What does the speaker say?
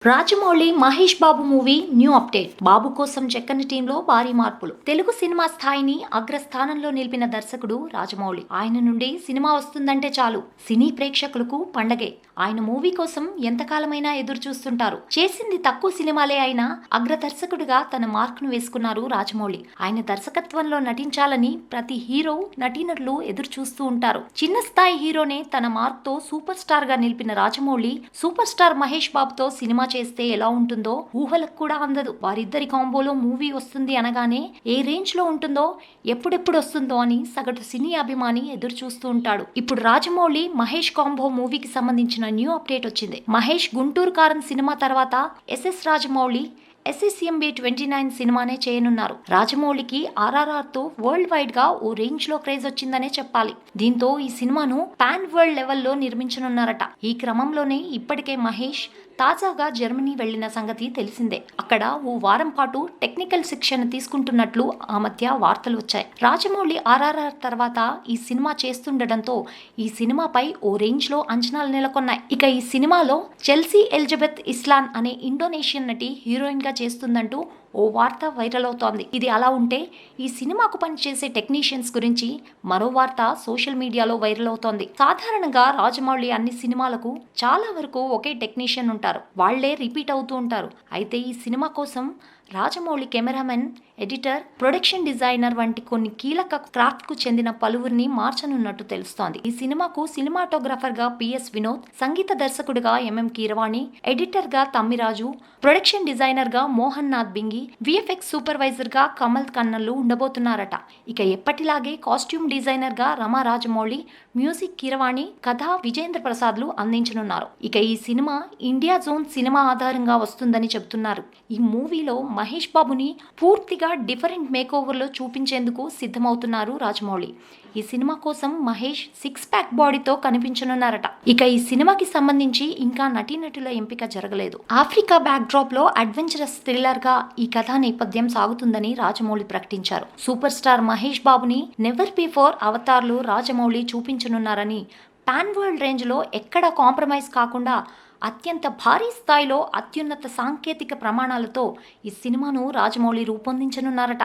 Rajamouli Mahesh Babu movie new update. బాబు కోసం చక్కని టీంలో భారీ మార్పులు. తెలుగు సినిమా స్థాయిని అగ్రస్థానంలో నిలిపిన దర్శకుడు రాజమౌళి. ఆయన నుండి సినిమా వస్తుందంటే చాలు సినీ ప్రేక్షకులకు పండగే. ఆయన మూవీ కోసం ఎంతకాలమైనా ఎదురు చూస్తుంటారు. చేసింది తక్కువ సినిమాలే అయినా అగ్ర దర్శకుడిగా తన మార్కును వేసుకున్నారు రాజమౌళి. ఆయన దర్శకత్వంలో నటించాలని ప్రతి హీరో నటీనటులు ఎదురు చూస్తూ ఉంటారు. చిన్న స్థాయి హీరోనే తన మార్క్తో సూపర్ స్టార్ గా నిలిపిన రాజమౌళి సూపర్ స్టార్ మహేష్ బాబుతో సినిమా చేస్తే ఎలా ఉంటుందో ఊహలకు కూడా అందదు. వారిద్దరి కాంబోలో మూవీ వస్తుంది అనగానే ఏ రేంజ్ లో ఉంటుందో, ఎప్పుడెప్పుడు వస్తుందో అని సగటు సినీ అభిమాని ఎదురు చూస్తూ ఉంటాడు. ఇప్పుడు రాజమౌళి మహేష్ కాంబో మూవీకి సంబంధించిన న్యూ అప్డేట్ వచ్చింది. మహేష్ గుంటూరు కారం సినిమా తర్వాత ఎస్ఎస్ రాజమౌళి SSMB 29 సినిమానే చేయనున్నారు. రాజమౌళికి RRR తో వరల్డ్ వైడ్ గా ఓ రేంజ్ లో క్రేజ్ వచ్చిందనే చెప్పాలి. దీంతో ఈ సినిమాను పాన్ వరల్డ్ లెవెల్లో నిర్మించనున్నారట. ఈ క్రమంలోనే ఇప్పటికే మహేష్ తాజాగా జర్మనీ వెళ్లిన సంగతి తెలిసిందే. అక్కడ ఓ వారం పాటు టెక్నికల్ శిక్షణ తీసుకుంటున్నట్లు ఆ మధ్య వార్తలు వచ్చాయి. రాజమౌళి RRR తర్వాత ఈ సినిమా చేస్తుండటంతో ఈ సినిమాపై ఓ రేంజ్ లో అంచనాలు నెలకొన్నాయి. ఇక ఈ సినిమాలో చెల్సీ ఎలిజబెత్ ఇస్లాన్ అనే ఇండోనేషియన్ నటి హీరోయిన్ గా చేస్తుందంటూ ఓ వార్త వైరల్ అవుతోంది. ఇది అలా ఉంటే ఈ సినిమాకు పనిచేసే టెక్నీషియన్స్ గురించి మరో వార్త సోషల్ మీడియాలో వైరల్ అవుతోంది. సాధారణంగా రాజమౌళి అన్ని సినిమాలకు చాలా వరకు ఒకే టెక్నీషియన్ ఉంటారు. వాళ్లే రిపీట్ అవుతూ ఉంటారు. అయితే ఈ సినిమా కోసం Rajamouli cameraman, editor, production designer వంటి కొన్ని కీలక క్రాఫ్ట్ కు చెందిన పలువురిని మార్చనున్నట్టు తెలుస్తోంది. ఈ సినిమాకు సినిమాటోగ్రాఫర్ గా PS వినోద్, సంగీత దర్శకుడిగా MM కీరవాణి, ఎడిటర్ గా తమ్మిరాజు, ప్రొడక్షన్ డిజైనర్ గా మోహన్ నాథ్ బింగి, VFX సూపర్వైజర్ గా కమల్ కన్నల్లు ఉండబోతున్నారట. ఇక ఎప్పటిలాగే కాస్ట్యూమ్ డిజైనర్ గా రమా రాజమౌళి, మ్యూజిక్ కీరవాణి, కథ విజేంద్ర ప్రసాద్లు అందించనున్నారు. ఇక ఈ సినిమా ఇండియా జోన్ సినిమా ఆధారంగా వస్తుందని చెబుతున్నారు. ఈ మూవీలో మహేష్ బాబుని పూర్తిగా డిఫరెంట్ మేక్ ఓవర్ లో చూపించేందుకు సిద్ధమవుతున్నారు రాజమౌళి. ఈ సినిమా కోసం మహేష్ 6 ప్యాక్ బాడీతో కనిపించనున్నారట. ఇక ఈ సినిమాకి సంబంధించి ఇంకా నటీనటుల ఎంపిక జరగలేదు. ఆఫ్రికా బ్యాక్ డ్రాప్ లో అడ్వెంచరస్ థ్రిల్లర్ గా ఈ కథా నేపథ్యం సాగుతుందని రాజమౌళి ప్రకటించారు. సూపర్ స్టార్ మహేష్ బాబుని నెవర్ బిఫోర్ అవతార్లో రాజమౌళి చూపించనున్నారని, పాన్ వరల్డ్ రేంజ్ లో ఎక్కడ కాంప్రమైజ్ కాకుండా అత్యంత భారీ స్థాయిలో అత్యున్నత సాంకేతిక ప్రమాణాలతో ఈ సినిమాను రాజమౌళి రూపొందించనున్నారట.